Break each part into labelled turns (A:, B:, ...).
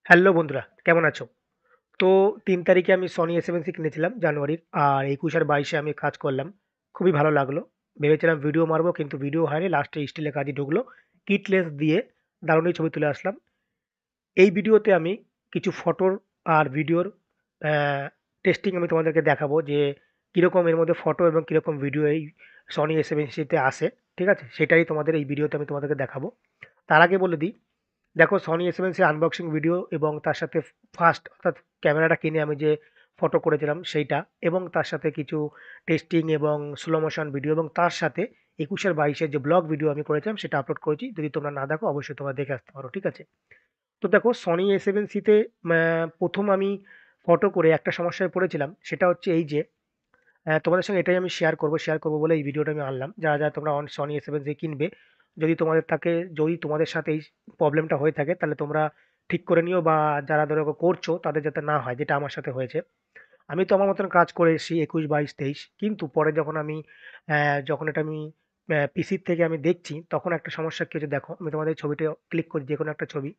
A: Hello বন্ধুরা, কেমন আছো? তো ৩ তারিখে আমি Sony A7C কিনেছিলাম জানুয়ারির। আর ২১ আর ২২ এ আমি কাজ করলাম। খুবই ভালো লাগলো। ভেবেছিলাম ভিডিও মারবো কিন্তু ভিডিও হয়নি। লাস্টে স্টিলের কাজই ঢুকলো। কিট লেন্স দিয়ে দারুণই ছবি তুলে আসলাম। এই ভিডিওতে আমি কিছু ফটোর আর ভিডিওর অ্যা টেস্টিং আমি তোমাদেরকে দেখাবো যে কিরকম এর মধ্যে ফটো এবং কিরকম ভিডিও এই Sony A7C তে আসে। ঠিক আছে? সেটাই তোমাদের এই ভিডিওতে আমি তোমাদেরকে দেখাবো। তার আগে বলে দিই, দেখো সনি এস7 এর আনবক্সিং ভিডিও এবং তার সাথে ফার্স্ট অর্থাৎ ক্যামেরাটা কিনে আমি যে ফটো করেছিলাম সেইটা, এবং তার সাথে কিছু টেস্টিং এবং স্লো মোশন ভিডিও, এবং তার সাথে ২১ আর ২২ এর যে ব্লগ ভিডিও আমি করেছিলাম সেটা আপলোড করেছি। যদি তোমরা না দেখো অবশ্যই তোমরা দেখে আসতে পারো। ঠিক আছে? তো দেখো সনি এ7C তে প্রথম আমি ফটো করে একটা সমস্যায় পড়েছিলাম। সেটা হচ্ছে এই যে তোমাদের সঙ্গে এটাই আমি শেয়ার করব বলে এই ভিডিওটা আমি আনলাম। যারা তোমরা সনি এ7C কিনবে, যদি তোমাদের থাকে, যদি তোমাদের সাথে এই প্রবলেমটা হয়ে থাকে তাহলে তোমরা ঠিক করে নিও, বা যারা ধরো করছো তাদের যাতে না হয়, যেটা আমার সাথে হয়েছে। আমি তো আমার মতন কাজ করে এসেছি ২১, ২২, ২৩, কিন্তু পরে যখন আমি যখন এটা আমি পিসির থেকে আমি দেখছি তখন একটা সমস্যা কি হচ্ছে দেখো। আমি তোমাদের ছবিটা ক্লিক করি, যে কোনো একটা ছবি।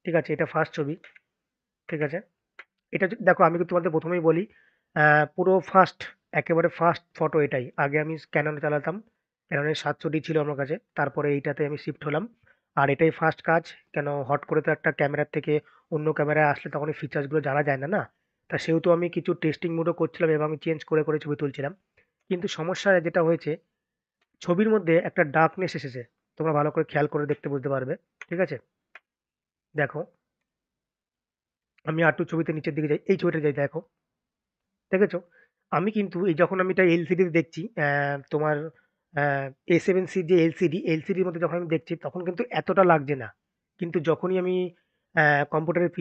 A: ঠিক আছে? এটা ফার্স্ট ছবি। ঠিক আছে? এটা দেখো, আমি কিন্তু তোমাদের প্রথমেই বলি, পুরো ফার্স্ট, একেবারে ফার্স্ট ফটো এটাই। আগে আমি ক্যানন চালাতাম, ক্যাননের 700D ছিল আমার কাছে, তারপরে এইটাতে আমি শিফট হলাম। আর এটাই ফার্স্ট কাজ। কেন, হট করে তো একটা ক্যামেরার থেকে অন্য ক্যামেরায় আসলে তখন এই ফিচার্সগুলো জানা যায় না, না? তা সেহেতু আমি কিছু টেস্টিং মোডও করছিলাম এবং আমি চেঞ্জ করে করে ছবি তুলছিলাম। কিন্তু সমস্যা যেটা হয়েছে, ছবির মধ্যে একটা ডার্কনেস এসেছে। তোমরা ভালো করে খেয়াল করে দেখতে বুঝতে পারবে। ঠিক আছে? দেখো, আমি আরেকটু ছবিতে নিচের দিকে যাই, এই ছবিটা যাই, দেখো, দেখেছো? আমি কিন্তু এই যখন আমি এটা এলসিডি তে দেখছি, তোমার A7C যে এলসিডির মধ্যে যখন আমি দেখছি তখন কিন্তু এতটা লাগছে না। কিন্তু যখনই আমি কম্পিউটারের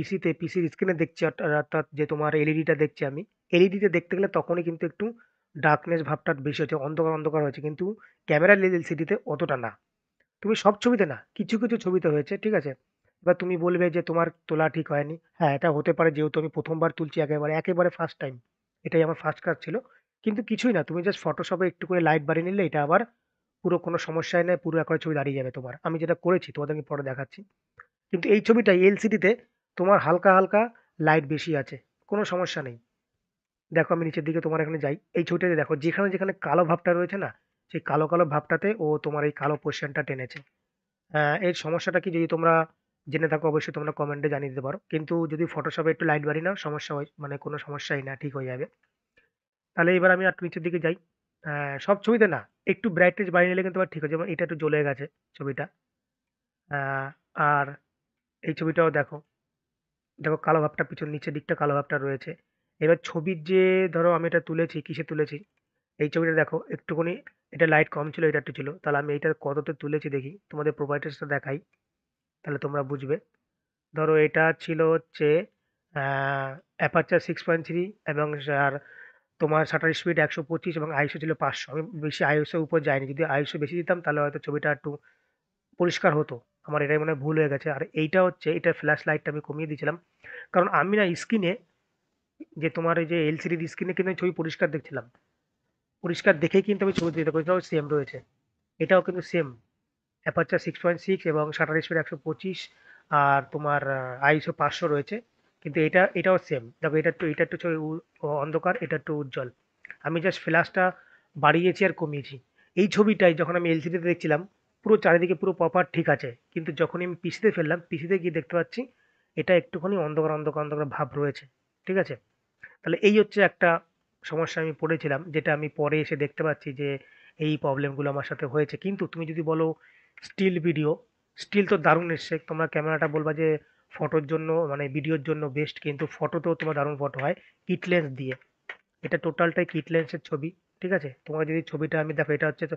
A: পিসির স্ক্রিনে দেখছি, অর্থাৎ যে তোমার এলইডিটা দেখছি আমি, এলইডিতে দেখতে গেলে তখনই কিন্তু একটু ডার্কনেস ভাবটা বেশি হচ্ছে, অন্ধকার, অন্ধকার হয়েছে। কিন্তু ক্যামেরার এলসিডিতে অতটা না। তুমি সব ছবিতে না, কিছু, কিছু ছবিতে হয়েছে। ঠিক আছে? এবার তুমি বলবে যে তোমার তোলা ঠিক হয়নি। হ্যাঁ, এটা হতে পারে, যেহেতু আমি ১ম বার তুলছি, একেবারে ফার্স্ট টাইম। এটাই আমার ফার্স্ট কাজ ছিল। কিন্তু কিছুই না, তুমি জাস্ট ফটোশপে একটু করে লাইট বাড়িয়ে নিলে এটা আবার পুরো কোনো সমস্যাই নাই, পুরো একবারে ছবি দাঁড়িয়ে যাবে তোমার। আমি যেটা করেছি তোমাদের আমি পরে দেখাচ্ছি। কিন্তু এই ছবিটাই এলসিডিতে তোমার হালকা, হালকা লাইট বেশি আছে। কোনো সমস্যা নেই। দেখো, আমি নিচের দিকে তোমার এখানে যাই। এই ছবিটাতে দেখো, যেখানে, যেখানে কালো ভাবটা রয়েছে না, সেই কালো, কালো ভাবটাতে ও তোমার এই কালো পোরশনটা টেনেছে। এর সমস্যাটা কি, যদি তোমরা জেনে থাকো অবশ্যই তোমরা কমেন্টে জানিয়ে দিতে পারো। কিন্তু যদি ফটোশপে একটু লাইট বাড়িয়ে নাও, সমস্যা হয় মানে কোনো সমস্যাই না, ঠিক হয়ে যাবে। তাহলে এবার আমি আর নিচের দিকে যাই। সব ছবিতে না, একটু ব্রাইটনেস বাড়িয়ে নিলে কিন্তু আবার ঠিক আছে। যেমন এটা একটু জ্বলে গেছে ছবিটা। আহ, আর এই ছবিটাও দেখো, দেখো কালো ভাবটা পিছন নিচের দিকটা কালো ভাবটা রয়েছে। এবার ছবির যে, ধরো আমি এটা তুলেছি, কিসে তুলেছি, এই ছবিটা দেখো একটুখানি, এটা লাইট কম ছিল, এটা একটু ছিল। তাহলে আমি এটা কততে তুলেছি দেখি, তোমাদের প্রোভাইডার্সটা দেখাই, তাহলে তোমরা বুঝবে। ধরো এটা ছিল হচ্ছে অ্যাপারচার 6.3, এবং আর তোমার শাটার স্পিড 125, এবং আইএসও ছিল 500। আমি বেশি আইএসও উপর যাইনি। যদি আইএসও বেশি দিতাম তাহলে হয়তো ছবিটা একটু পরিষ্কার হতো। আমার এটাই মনে হয় ভুল হয়ে গেছে। আর এইটা হচ্ছে, এটা ফ্ল্যাশ লাইটটা আমি কমিয়ে দিয়েছিলাম, কারণ আমি না স্ক্রিনে, যে তোমার এই যে এলসিডির স্ক্রিনে কিন্তু আমি ছবি পরিষ্কার দেখছিলাম। পরিষ্কার দেখেই কিন্তু আমি ছবি দিতে করেছিলাম, সেম রয়েছে। এটাও কিন্তু সেম, অ্যাপারচার 6.6 এবং শাটার স্পিড 125, আর তোমার আইএসও 500 রয়েছে। কিন্তু এটাও সেম। দেখো, এটা একটু ছবি অন্ধকার, এটা একটু উজ্জ্বল। আমি জাস্ট ফ্ল্যাশটা বাড়িয়েছি আর কমিয়েছি। এই ছবিটাই যখন আমি এলসিডিতে দেখছিলাম, পুরো চারিদিকে পুরো প্রপার ঠিক আছে। কিন্তু যখনই আমি পিসিতে ফেললাম, পিসিতে গিয়ে দেখতে পাচ্ছি এটা একটুখানি অন্ধকার, অন্ধকার, অন্ধকার ভাব রয়েছে। ঠিক আছে? তাহলে এই হচ্ছে একটা সমস্যা আমি পড়েছিলাম, যেটা আমি পরে এসে দেখতে পাচ্ছি যে এই প্রবলেমগুলো আমার সাথে হয়েছে। কিন্তু তুমি যদি বলো স্টিল ভিডিও, স্টিল তো দারুণ এসছে। তোমরা ক্যামেরাটা বলবা যে ফটোর জন্য মানে ভিডিওর জন্য বেস্ট, কিন্তু ফটোতেও তোমার দারুণ ফটো হয় কিট লেন্স দিয়ে। এটা টোটালটাই কিট লেন্সের ছবি। ঠিক আছে? তোমার যদি ছবিটা আমি দেখো, এটা হচ্ছে তো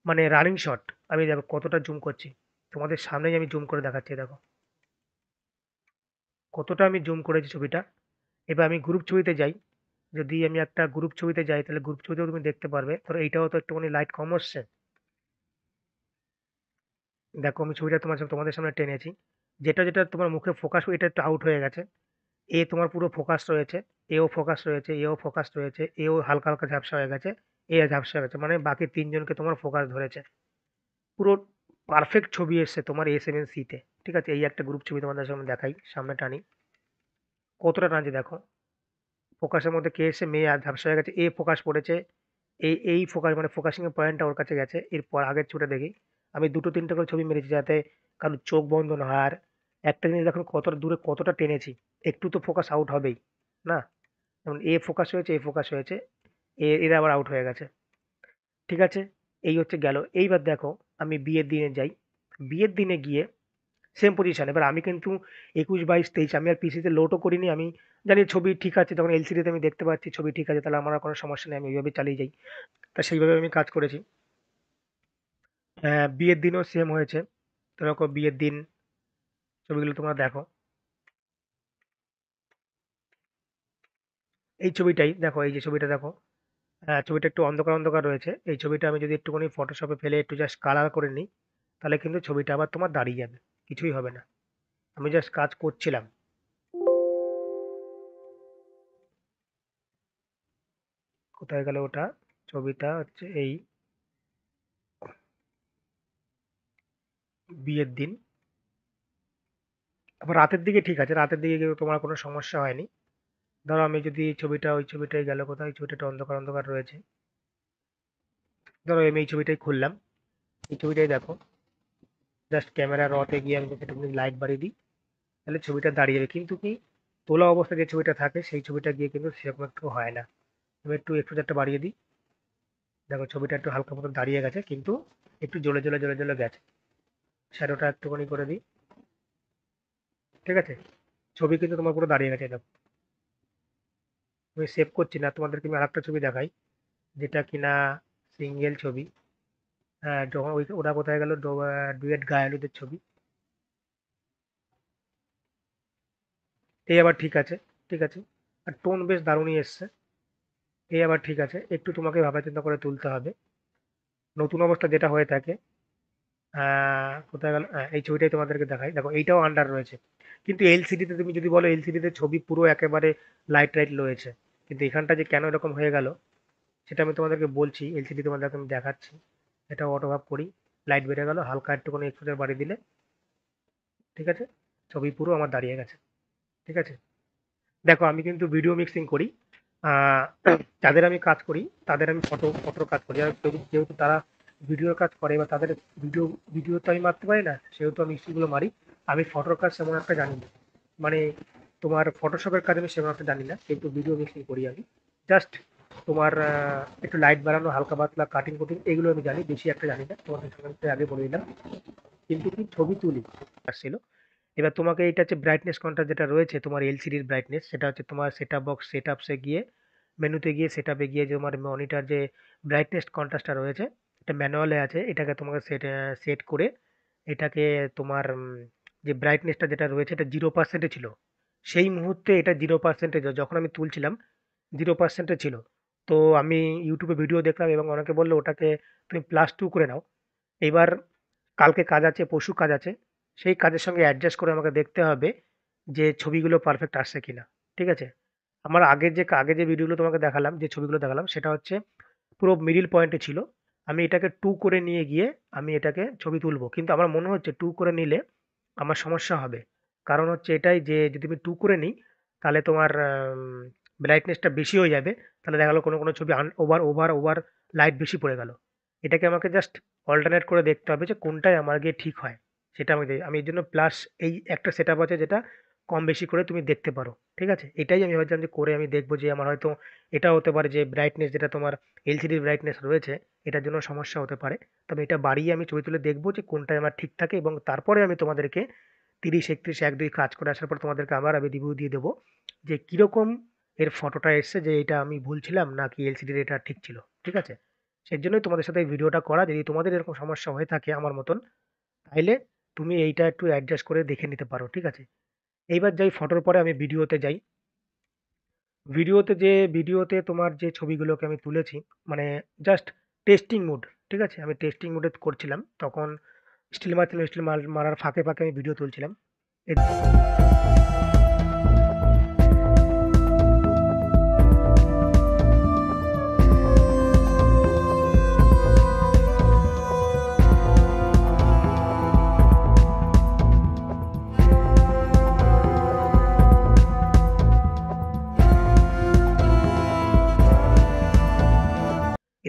A: মানে রানিং শট। আমি দেখো কতটা জুম করছি, তোমাদের সামনেই আমি জুম করে দেখাচ্ছি, দেখো কতটা আমি জুম করেছি ছবিটা। এবার আমি গ্রুপ ছবিতে যাই। যদি আমি একটা গ্রুপ ছবিতে যাই তাহলে গ্রুপ ছবিতেও তুমি দেখতে পারবে। ধরো এইটাও তো একটুখানি লাইট কম আসছে। দেখো, আমি ছবিটা তোমাদের সামনে টেনেছি। যেটা যেটা তোমার মুখে ফোকাস, এটা একটু আউট হয়ে গেছে। এ তোমার পুরো ফোকাস রয়েছে, এও ফোকাস রয়েছে, এও ফোকাস রয়েছে, এও হালকা হালকা ঝাপসা হয়ে গেছে, এ ঝাপসা হয়ে গেছে। মানে বাকি তিনজনকে তোমার ফোকাস ধরেছে। পুরো পারফেক্ট ছবি এসছে তোমার A7C তে। ঠিক আছে? এই একটা গ্রুপ ছবি তোমাদের সামনে দেখাই, সামনে টানি। কতটা টানছে দেখো। ফোকাসের মধ্যে কে এসে মেয়ে আর ঝাপসা হয়ে গেছে, এ ফোকাস পড়েছে। এই ফোকাস মানে ফোকাসিং এর পয়েন্টটা ওর কাছে গেছে। এরপর আগের ছবিটা দেখি। আমি ২টো ৩টে করে ছবি মেরেছি যাতে কারোর চোখ বন্ধ না হয়। আর একটা জিনিস দেখুন কতটা দূরে কতটা টেনেছি। একটু তো ফোকাস আউট হবেই, না? যেমন এ ফোকাস হয়েছে, এ ফোকাস হয়েছে, এরা আবার আউট হয়ে গেছে। ঠিক আছে? এই হচ্ছে গেল। এইবার দেখো আমি বিয়ের দিনে যাই। বিয়ের দিনে গিয়ে সেম পজিশন। এবার আমি কিন্তু ২১, ২২, ২৩ আমি আর পিসিতে লোডও করিনি। আমি জানি ছবি ঠিক আছে, তখন এলসিডিতে আমি দেখতে পাচ্ছি ছবি ঠিক আছে, তাহলে আমার আর কোনো সমস্যা নেই। আমি ওইভাবে চালিয়ে যাই। তা সেইভাবে আমি কাজ করেছি। বিয়ের দিনেও সেম হয়েছে। তো দেখো বিয়ের দিন ছবিগুলো তোমরা দেখো। এই ছবিটাই দেখো, এই যে ছবিটা দেখো। ছবিটা একটু অন্ধকার, অন্ধকার রয়েছে। এই ছবিটা আমি যদি একটুখানি ফটোশপে ফেলে একটু জাস্ট কালার করে নিই, তাহলে কিন্তু ছবিটা আবার তোমার দাঁড়িয়ে যাবে। কিছুই হবে না। আমি জাস্ট কাজ করছিলাম। কোথায় গেল ওটা? ছবিটা হচ্ছে এই বিয়ের দিন। আবার রাতের দিকে ঠিক আছে। রাতের দিকে কিন্তু তোমার কোনো সমস্যা হয়নি। ধরো আমি যদি ছবিটা ওই ছবিটাই গেল কোথায়? ওই ছবিটা একটু অন্ধকার, অন্ধকার রয়েছে। ধরো আমি এই ছবিটাই খুললাম। এই ছবিটাই দেখো। জাস্ট ক্যামেরা রতে গিয়ে আমি যদি একটুখানি লাইট বাড়িয়ে দিই, তাহলে ছবিটা দাঁড়িয়ে যাবে। কিন্তু কি তোলা অবস্থায় যে ছবিটা থাকে সেই ছবিটা গিয়ে কিন্তু সেরকম একটু হয় না। আমি একটু এক্সপোজারটা বাড়িয়ে দিই। দেখো ছবিটা একটু হালকা মতো দাঁড়িয়ে গেছে, কিন্তু একটু জ্বলে জ্বলে জ্বলে জ্বলে গেছে। শ্যাডোটা একটুখানি করে দিই। ঠিক আছে? ছবি কিন্তু তোমার পুরো দাঁড়িয়ে গেছে। দেখো আমি সেভ করছি না, তোমাদেরকে আমি আরেকটা ছবি দেখাই, যেটা কিনা সিঙ্গেল ছবি। হ্যাঁ, যখন ওটা কোথায় গেল? ডুয়েট গায়ালুদের ছবি। এই আবার ঠিক আছে। ঠিক আছে। আর টোন বেশ দারুণই এসছে। এই আবার ঠিক আছে। একটু তোমাকে ভাবা চিন্তা করে তুলতে হবে। নতুন অবস্থা যেটা হয়ে থাকে। কোথায় গেল? এই ছবিটাই তোমাদেরকে দেখাই। দেখো এইটাও আন্ডার রয়েছে। কিন্তু এলসিডিতে তুমি যদি বলো, এলসিডিতে ছবি পুরো একেবারে লাইট টাইট রয়েছে। কিন্তু এখানটা যে কেন এরকম হয়ে গেল সেটা আমি তোমাদেরকে বলছি। এলসিডি তোমাদেরকে আমি দেখাচ্ছি। এটা অটো ভাব করি। লাইট বেড়ে গেল, হালকা একটুখানি এক্সপোজার বাড়িয়ে দিলে ঠিক আছে, ছবি পুরো আমার দাঁড়িয়ে গেছে। ঠিক আছে? দেখো আমি কিন্তু ভিডিও মিক্সিং করি। আহ, যাদের আমি কাজ করি তাদের আমি ফটোর কাজ করি। আর যেহেতু তারা ভিডিওর কাজ করে বা তাদের ভিডিও ভিডিও তো আমি মারতে পারি না, সেহেতু আমি স্টিলগুলো মারি। আমি ফটোর কাজ সেমন একটা জানি না। মানে তোমার ফটোশপের কাজ আমি সেমন একটা জানি না, কিন্তু ভিডিও মিক্সিং করি আমি। জাস্ট তোমার একটু লাইট বাড়ানো, হালকা পাতলা কাটিং কুটিং এগুলো আমি জানি, বেশি একটা জানি না। তোমাদের সঙ্গে আগে বলে দিলাম। কিন্তু কি ছবি তুলি আসছিল। এবার তোমাকে এটা হচ্ছে ব্রাইটনেস কন্ট্রাস্ট যেটা রয়েছে তোমার এলসিডির ব্রাইটনেস, সেটা হচ্ছে তোমার সেট আপ বক্স সেট আপসে গিয়ে মেনুতে গিয়ে সেট আপে গিয়ে যে তোমার মনিটর যে ব্রাইটনেস কন্ট্রাস্টটা রয়েছে, এটা ম্যানুয়ালে আছে। এটাকে তোমাকে সেট করে এটাকে তোমার যে ব্রাইটনেসটা যেটা রয়েছে এটা 0%-এ ছিল। সেই মুহূর্তে এটা 0%-এ যখন আমি তুলছিলাম 0%-এ ছিল। তো আমি ইউটিউবে ভিডিও দেখলাম এবং অনেকে বললো ওটাকে তুমি +2 করে নাও। এবার কালকে কাজ আছে, পরশু কাজ আছে। সেই কাজের সঙ্গে অ্যাডজাস্ট করে আমাকে দেখতে হবে যে ছবিগুলো পারফেক্ট আসছে কিনা। ঠিক আছে? আমার আগে যে ভিডিওগুলো তোমাকে দেখালাম, যে ছবিগুলো দেখালাম সেটা হচ্ছে পুরো মিডল পয়েন্টে ছিল। আমি এটাকে 2 করে নিয়ে গিয়ে আমি এটাকে ছবি তুলবো। কিন্তু আমার মনে হচ্ছে 2 করে নিলে আমার সমস্যা হবে। কারণ হচ্ছে এটাই যে যদি আমি 2 করে নিই তাহলে তোমার ব্রাইটনেসটা বেশি হয়ে যাবে। তাহলে দেখা গেল কোনো ছবি ওভার লাইট বেশি পড়ে গেল। এটাকে আমাকে জাস্ট অল্টারনেট করে দেখতে হবে যে কোনটায় আমার গিয়ে ঠিক হয়। সেটা আমি এর জন্য প্লাস এই একটা সেটআপ আছে যেটা কম বেশি করে তুমি দেখতে পারো। ঠিক আছে? এটাই আমি ভাবছিলাম যে করে আমি দেখবো যে আমার হয়তো এটা হতে পারে যে ব্রাইটনেস যেটা তোমার এলসিডির ব্রাইটনেস রয়েছে এটার জন্য সমস্যা হতে পারে। তবে এটা বাড়িয়ে আমি ছবি তুলে দেখবো যে কোনটায় আমার ঠিক থাকে, এবং তারপরে আমি তোমাদেরকে ৩০, ৩১, ১, ২ কাজ করে আসার পর তোমাদেরকে আবার আমি রিভিউ দিয়ে দেবো যে কিরকম এর ফটোটা এসছে, যে এটা আমি ভুল ছিলাম নাকি এলসিডির এটা ঠিক ছিল। ঠিক আছে? সেজন্যই তোমাদের সাথে এই ভিডিওটা করা। যদি তোমাদের এরকম সমস্যা হয়ে থাকে আমার মতন, তাইলে তুমি এইটা একটু অ্যাডজাস্ট করে দেখে নিতে পারো। ঠিক আছে? এইবার যাই ফটোর পরে আমি ভিডিওতে যাই। ভিডিওতে তোমার যে ছবিগুলোকে আমি তুলেছি, মানে জাস্ট টেস্টিং মুড। ঠিক আছে? আমি টেস্টিং মুডে করছিলাম। তখন স্টিল মারছিলাম, স্টিল মারার ফাঁকে, ফাঁকে আমি ভিডিও তুলছিলাম। এ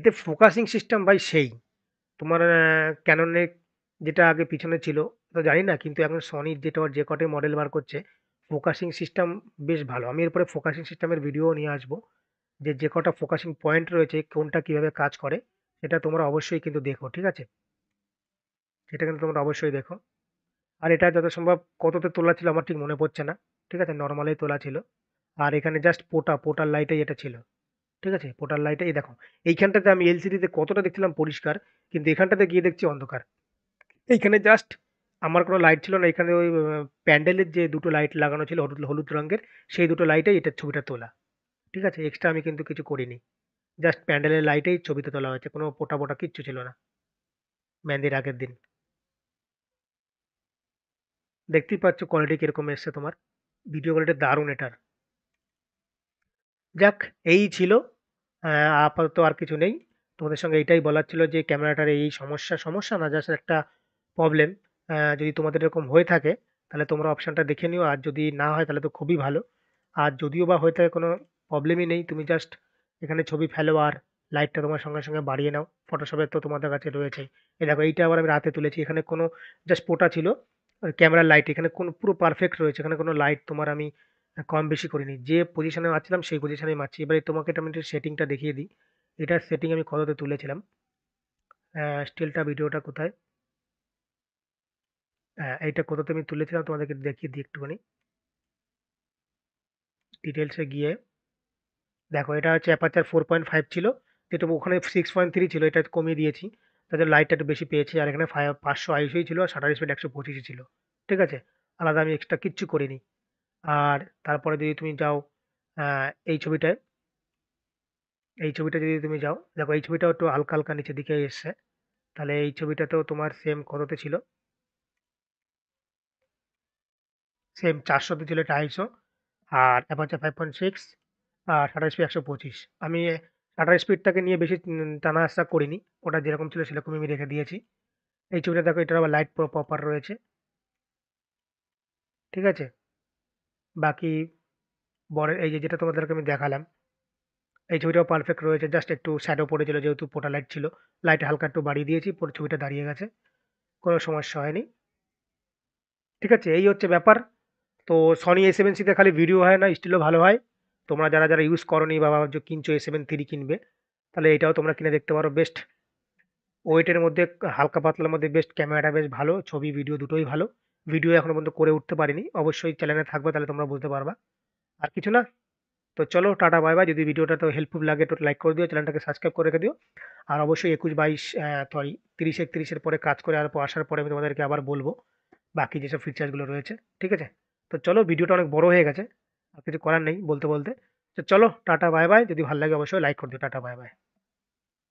A: এতে ফোকাসিং সিস্টেম ভাই সেই তোমার ক্যাননের যেটা আগে পিছনে ছিল তো জানি না, কিন্তু এখন সনির যেটা যে কটাই মডেল বার করছে ফোকাসিং সিস্টেম বেশ ভালো। আমি এরপরে ফোকাসিং সিস্টেমের ভিডিও নিয়ে আসবো, যে যে কটা ফোকাসিং পয়েন্ট রয়েছে কোনটা কিভাবে কাজ করে সেটা তোমরা অবশ্যই কিন্তু দেখো, ঠিক আছে? সেটা কিন্তু তোমরা অবশ্যই দেখো। আর এটা যত সম্ভব কততে তোলা ছিল আমার ঠিক মনে পড়ছে না, ঠিক আছে, নর্মালেই তোলা ছিল। আর এখানে জাস্ট পোর্টাল লাইটেই এটা ছিল, ঠিক আছে, পোর্টাল লাইটে এই দেখো। এইখানটাতে আমি এলসিডিতে কতটা দেখছিলাম পরিষ্কার, কিন্তু এখানটাতে গিয়ে দেখছি অন্ধকার। এইখানে জাস্ট আমার কোনো লাইট ছিল না, এখানে ওই প্যান্ডেলের যে দুটো লাইট লাগানো ছিল হলুদ হলুদ রঙের, সেই দুটো লাইটেই এটার ছবিটা তোলা, ঠিক আছে, এক্সট্রা আমি কিন্তু কিছু করিনি। জাস্ট প্যান্ডেলের লাইটেই ছবিটা তোলা হয়েছে, কোনো পোটা পোটা কিচ্ছু ছিল না মেহেন্দির আগের দিন। দেখতেই পাচ্ছ কোয়ালিটি কিরকম এসছে তোমার, ভিডিও কোয়ালিটি দারুণ এটার। যাক, এই ছিল। আপাতত আর কিছু নেই। তোমাদের সঙ্গে এইটাই বলার ছিল যে ক্যামেরাটার এই সমস্যা, সমস্যা না জাস্ট একটা প্রবলেম। যদি তোমাদের এরকম হয়ে থাকে তাহলে তোমরা অপশনটা দেখে নিও, আর যদি না হয় তাহলে তো খুবই ভালো। আর যদিও বা হয়ে থাকে কোনো প্রবলেমই নেই, তুমি জাস্ট এখানে ছবি ফেলো আর লাইটটা তোমার সঙ্গে সঙ্গে বাড়িয়ে নাও। ফটোশপে তো তোমাদের কাছে রয়েছেই। এই দেখো এইটা আবার আমি রাতে তুলেছি, এখানে কোনো জাস্ট ফোটা ছিল ক্যামেরার লাইট, এখানে কোনো পুরো পারফেক্ট রয়েছে, এখানে কোনো লাইট তোমার আমি কম বেশি করিনি, যে পজিশনে মারছিলাম সেই পজিশনে মারছি। এবারে তোমাকে এটা আমি সেটিংটা দেখিয়ে দিই, এটার সেটিং আমি কততে তুলেছিলাম। স্টিলটা ভিডিওটা কোথায়, এইটা কততে আমি তুলেছিলাম তোমাদেরকে দেখিয়ে দিই একটুখানি ডিটেলসে গিয়ে। দেখো এটা হচ্ছে অ্যাপারচার 4.5 ছিল, যেটা ওখানে 6.3 ছিল, এটা কমিয়ে দিয়েছি, তাদের লাইটটা একটু বেশি পেয়েছি। আর এখানে 500 আইসোই ছিল আর শাটার স্পিড 125 ছিল, ঠিক আছে, আলাদা আমি এক্সট্রা কিচ্ছু করিনি। আর তারপরে যদি তুমি যাও এই ছবিটায়, এই ছবিটা যদি তুমি যাও দেখো এই ছবিটাও একটু হালকা হালকা নিচের দিকে এসছে, তাহলে এই ছবিটাতেও তোমার সেম কততে ছিল, সেম 400তে ছিল, এটা আইসো। আর অ্যাপারচার 5.6 আর শাটার স্পিড 125। আমি শাটার স্পিডটাকে নিয়ে বেশি টানা আসা করিনি, ওটা যেরকম ছিল সেরকমই আমি রেখে দিয়েছি। এই ছবিটা দেখো, এটার আবার লাইট প্রপার রয়েছে, ঠিক আছে। বাকি বরের এই যে যেটা তোমাদেরকে আমি দেখালাম, এই ছবিটাও পারফেক্ট রয়েছে, জাস্ট একটু শ্যাডো পড়েছিল যেহেতু পোটা লাইট ছিল, লাইট হালকা একটু বাড়িয়ে দিয়েছি, পুরো ছবিটা দাঁড়িয়ে গেছে, কোনো সমস্যা হয়নি, ঠিক আছে। এই হচ্ছে ব্যাপার। তো সনি A7C খালি ভিডিও হয় না, স্টিলও ভালো হয়। তোমরা যারা যারা ইউজ করনি বা ভাবছো কিনছো A7 III কিনবে, তাহলে এটাও তোমরা কিনে দেখতে পারো। বেস্ট ওয়েটের মধ্যে, হালকা পাতলার মধ্যে বেস্ট, ক্যামেরাটা বেশ ভালো, ছবি ভিডিও দুটোই ভালো। ভিডিও এখনো পর্যন্ত করে উঠতে পারিনি, অবশ্যই চ্যানেলে থাকবে তাহলে তোমরা বুঝতে পারবা। আর কিছু না, তো চলো টাটা বাই বাই। যদি ভিডিওটা তো হেল্পফুল লাগে তো লাইক করে দিও, চ্যানেলটাকে সাবস্ক্রাইব করে রেখে দিও। আর অবশ্যই 21 22 সরি 30 31-এর পরে কাজ করে আর আসার পরে আমি তোমাদেরকে আবার বলবো বাকি যেসব ফিচার্সগুলো রয়েছে, ঠিক আছে। তো চলো, ভিডিওটা অনেক বড় হয়ে গেছে, আর কিছু করার নেই বলতে বলতে। তো চলো টাটা বাই বাই, যদি ভালো লাগে অবশ্যই লাইক করে দিও। Tata bye bye.